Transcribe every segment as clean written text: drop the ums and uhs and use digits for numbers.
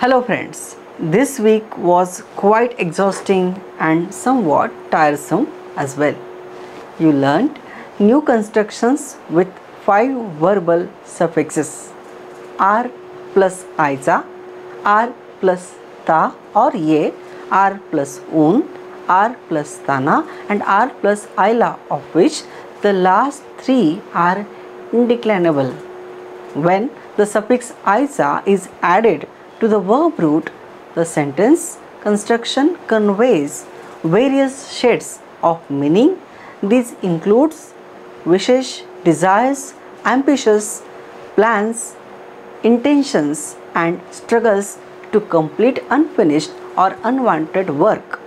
Hello friends, this week was quite exhausting and somewhat tiresome as well. You learnt new constructions with 5 verbal suffixes r plus aiza, r plus ta or ye, r plus un, r plus tana and r plus aila, of which the last 3 are indeclinable. When the suffix aiza is added to the verb root, the sentence construction conveys various shades of meaning. This includes wishes, desires, ambitious, plans, intentions and struggles to complete unfinished or unwanted work.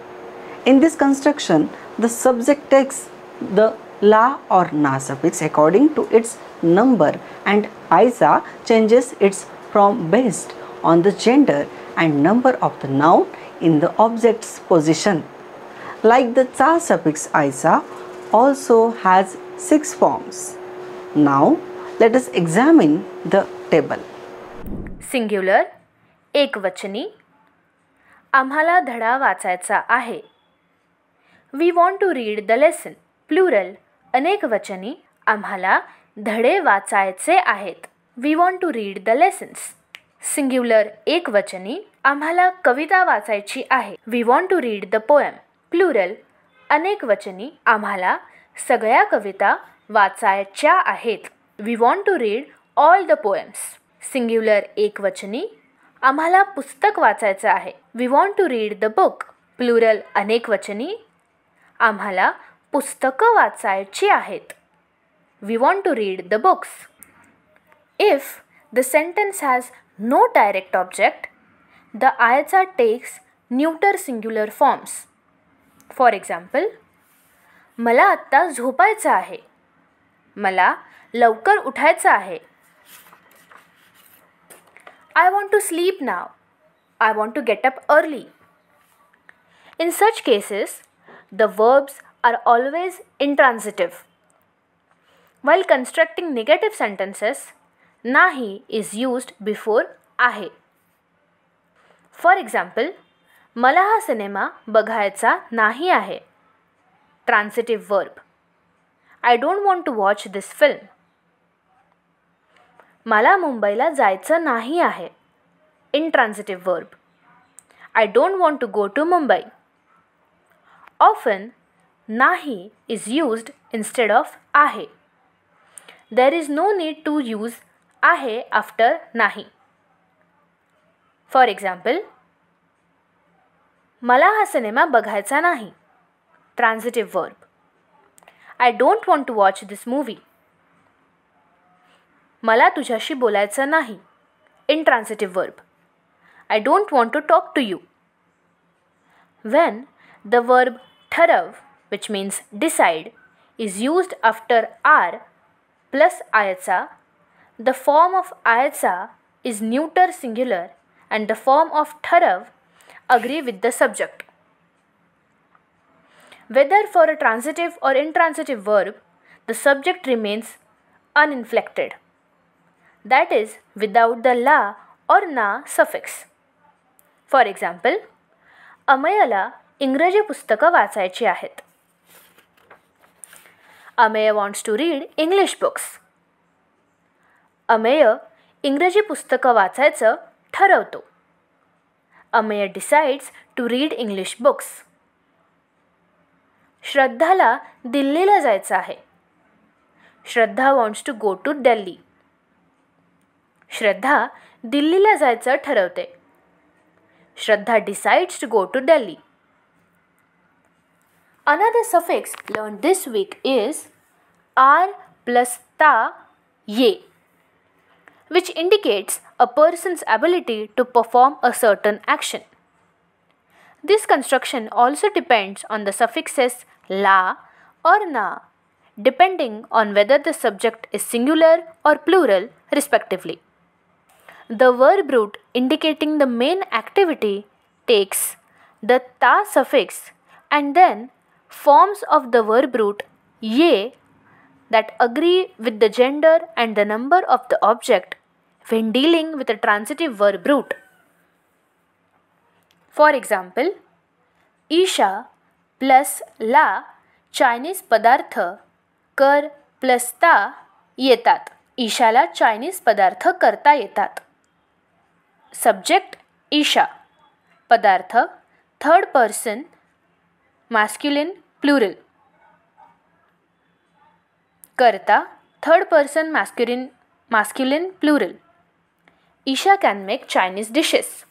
In this construction, the subject takes the la or na suffix according to its number and aiza changes its form based on the gender and number of the noun in the object's position. Like the cha suffix aiza also has 6 forms. Now let us examine the table. Singular एकवचनी आम्हाला धडा वाचायचा आहे. We want to read the lesson. Plural अनेकवचनी आम्हाला धडे वाचायचे आहेत. We want to read the lessons. Singular एकवचनी आम्हाला कविता वाचायची आहे. We want to read the poem. Plural अनेकवचनी आम्हाला सगळ्या कविता वाचायच्या आहेत. We want to read all the poems. Singular एकवचनी आम्हाला पुस्तक वाचायचं आहे. We want to read the book. Plural अनेकवचनी आम्हाला पुस्तकं वाचायची आहेत. We want to read the books. इफ the sentence has no direct object, the aiza takes neuter singular forms. For example, मला आत्ता झोपायचं आहे. मला लवकर उठायचं आहे. I want to sleep now. I want to get up early. In such cases, the verbs are always intransitive. While constructing negative sentences, नाही is used before आहे. For example, मला हा सिनेमा बघायचा नाही आहे. Transitive verb. I don't want to watch this film. मला मुंबईला जायचं नाही आहे. Intransitive verb. I don't want to go to Mumbai. Often, नाही is used instead of आहे. There is no need to use आहे आफ्टर नाही. फॉर एक्झाम्पल, मला हा सिनेमा बघायचा नाही. Transitive verb. I don't want to watch this movie. मला तुझ्याशी बोलायचं नाही. Intransitive verb. I don't want to talk to you. When the verb ठरव, which means decide, is used after आर प्लस आयचा, the form of aiza is neuter singular and the form of tharav agree with the subject. Whether for a transitive or intransitive verb, the subject remains uninflected. That is, without the la or na suffix. For example, अमेयला इंग्रजी पुस्तकं वाचायची आहेत. Ameya wants to read English books. Ameya इंग्रजी पुस्तकं वाचायचं ठरवतो. Ameya decides to read English books. श्रद्धाला दिल्लीला जायचं आहे. Shraddha wants to go to Delhi. Shraddha दिल्लीला जायचं ठरवते. Shraddha decides to go to Delhi. Another suffix learned this week is r plus ta ye, which indicates a person's ability to perform a certain action. This construction also depends on the suffixes la or na, depending on whether the subject is singular or plural, respectively. The verb root indicating the main activity takes the ta suffix and then forms of the verb root ye that agree with the gender and the number of the object when dealing with a transitive verb root. For example, Isha plus ला Chinese पदार्थ कर plus ता येतात. ईशाला Chinese पदार्थ करता येतात. Subject Isha, पदार्थ third person masculine plural, करता third person masculine plural. Isha can make Chinese dishes.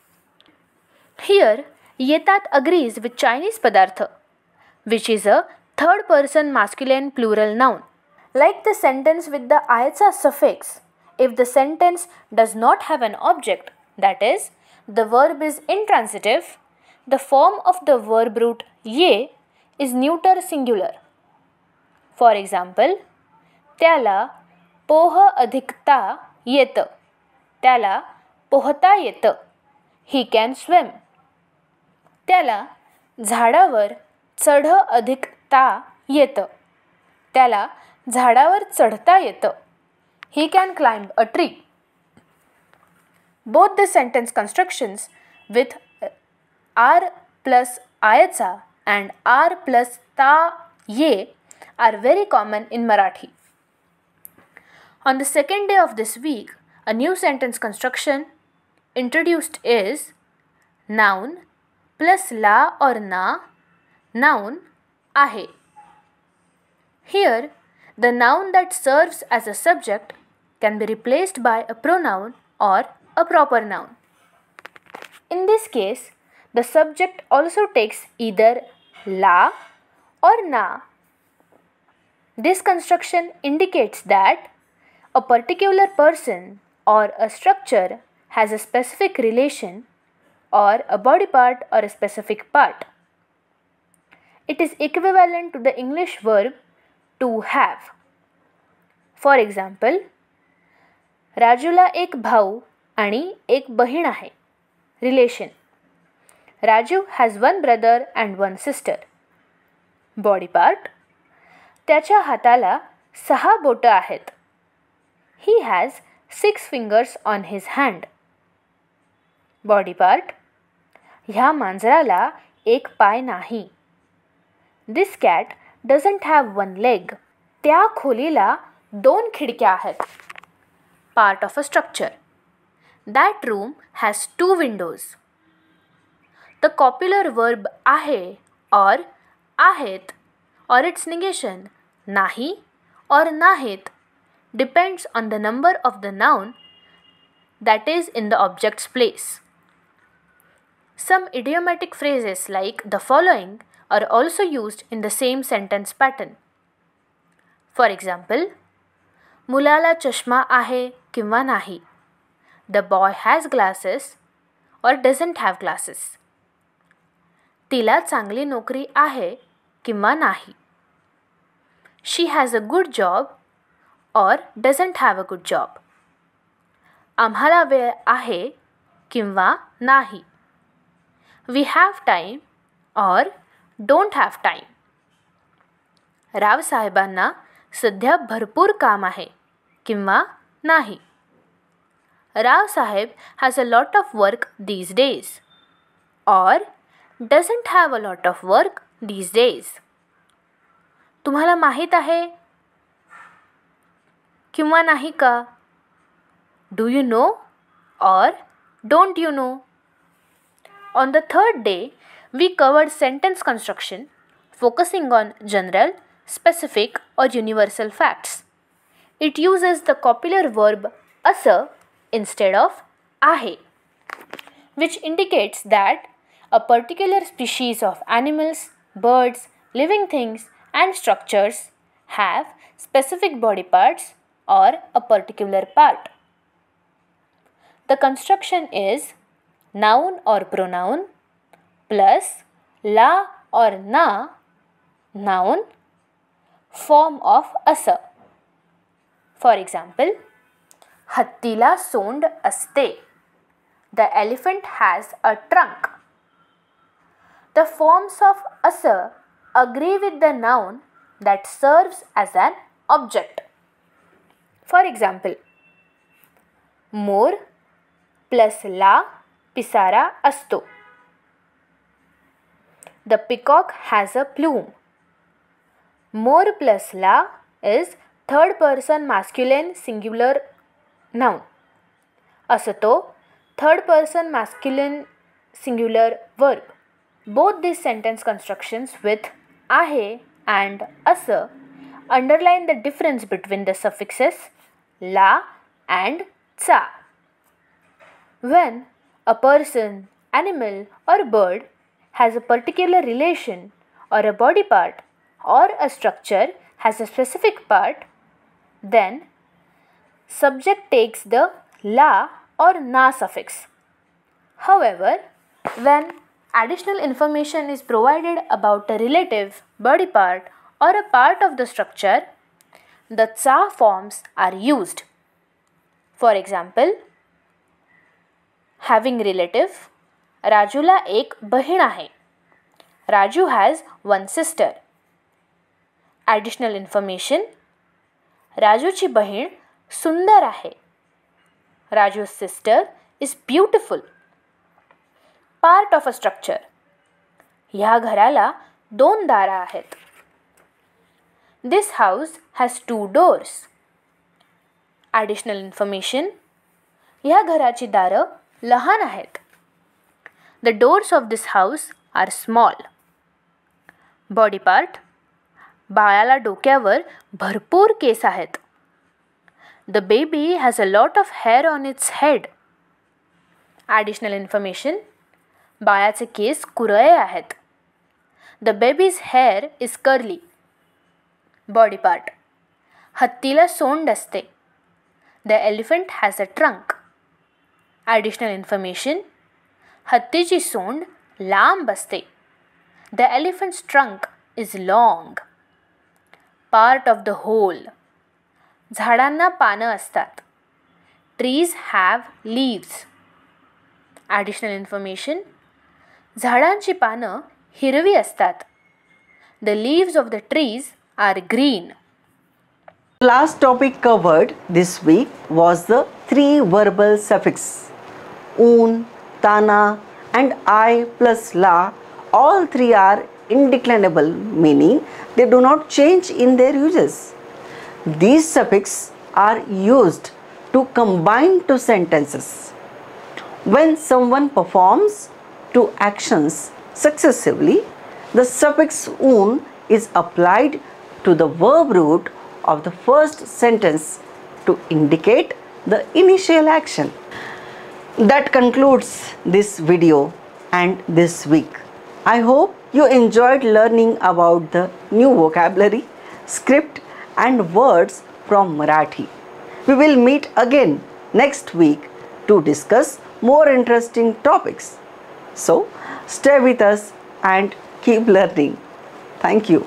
Here येतात अग्रीज विथ चायनीज पदार्थ, which is a third person masculine plural noun. Like the sentence with the aitsa suffix, if the sentence does not have an object, that is, the verb is intransitive, the form of the verb root ye is neuter singular. For example, त्याला पोह अधिकता येतं. त्याला पोहता येतं. He can swim. त्याला झाडावर चढ अधिकता येतं. त्याला झाडावर चढता येतं. He can climb a tree. Both the sentence constructions with r plus ayatsa and r plus ta ye are very common in Marathi. On the second day of this week, a new sentence construction introduced is noun plus la or na, noun आहे. Here, the noun that serves as a subject can be replaced by a pronoun or a proper noun. In this case, the subject also takes either la or na. This construction indicates that a particular person or a structure has a specific relation or a body part or a specific part. It is equivalent to the English verb to have. For example, राजूला एक भाऊ आणि एक बहीण आहे. Relation. Raju has one brother and one sister. Body part. त्याच्या हाताला 6 बोटं आहेत. He has 6 fingers on his hand. Body part. ह्या मांजराला एक पाय नाही. This cat doesn't have one leg. त्या खोलीला 2 खिडक्या आहेत. Part of a structure. That room has 2 windows. The copular verb आहे or आहेत or its negation नाही or नाहीत depends on the number of the noun that is in the object's place. Some idiomatic phrases like the following are also used in the same sentence pattern. For example, मुलाला चष्मा आहे किंवा नाही. The boy has glasses or doesn't have glasses. तिला चांगली नोकरी आहे किंवा नाही. She has a good job or doesn't have a good job. आम्हाला वेळ आहे किंवा नाही. We have time or don't have time. Rao साहेबांना सध्या भरपूर काम आहे किंवा नाही. राव साहेब has a lot of work these days or doesn't have a lot of work these days. तुम्हाला माहीत आहे किंवा नाही का? Do you know or don't you know? On the third day, we covered sentence construction focusing on general, specific or universal facts. It uses the copular verb asa instead of आहे, which indicates that a particular species of animals, birds, living things and structures have specific body parts or a particular part. The construction is noun or pronoun plus la or na, noun, form of asa. For example, हत्तीला सोंड असते. The elephant has a trunk. The forms of asa agree with the noun that serves as an object. For example, more plus ला पिसारा असतो. The peacock has a plume. More plus la is third person masculine singular noun. असं तो third person masculine singular verb. Both these sentence constructions with आहे and असं underline the difference between the suffixes la and चा. When a person, animal or bird has a particular relation or a body part or a structure has a specific part, then subject takes the la or na suffix. However, when additional information is provided about a relative, body part or a part of the structure, the cha forms are used. For example, having relative, राजूला एक बहीण आहे. Raju has one sister. Additional information, राजूची बहीण सुंदर आहे. Raju's sister is beautiful. Part of a structure, ह्या घराला 2 दारं आहेत. This house has 2 doors. Additional information, ह्या घराची दारं लहान आहेत. The doors of this house are small. Body part, बाळाला डोक्यावर भरपूर केस आहेत. The baby has a lot of hair on its head. Additional information, बाळाचे केस कुरळे आहेत. The baby's hair is curly. Body part, हत्तीला सोंड असते. The elephant has a trunk. Additional information, हत्तीची सोंड लांब असते. The elephant's trunk is long. Part of the whole, झाडांना पानं असतात. Trees have leaves. Additional information, झाडांची पानं हिरवी असतात. The leaves of the trees are green. The last topic covered this week was the 3 verbal suffix un, tana and I plus la. All 3 are indeclinable, meaning they do not change in their uses. These suffixes are used to combine 2 sentences. When someone performs 2 actions successively, the suffix un is applied to the verb root of the first sentence to indicate the initial action. That concludes this video and this week. I hope you enjoyed learning about the new vocabulary, script and words from Marathi. We will meet again next week to discuss more interesting topics. So, stay with us and keep learning. Thank you.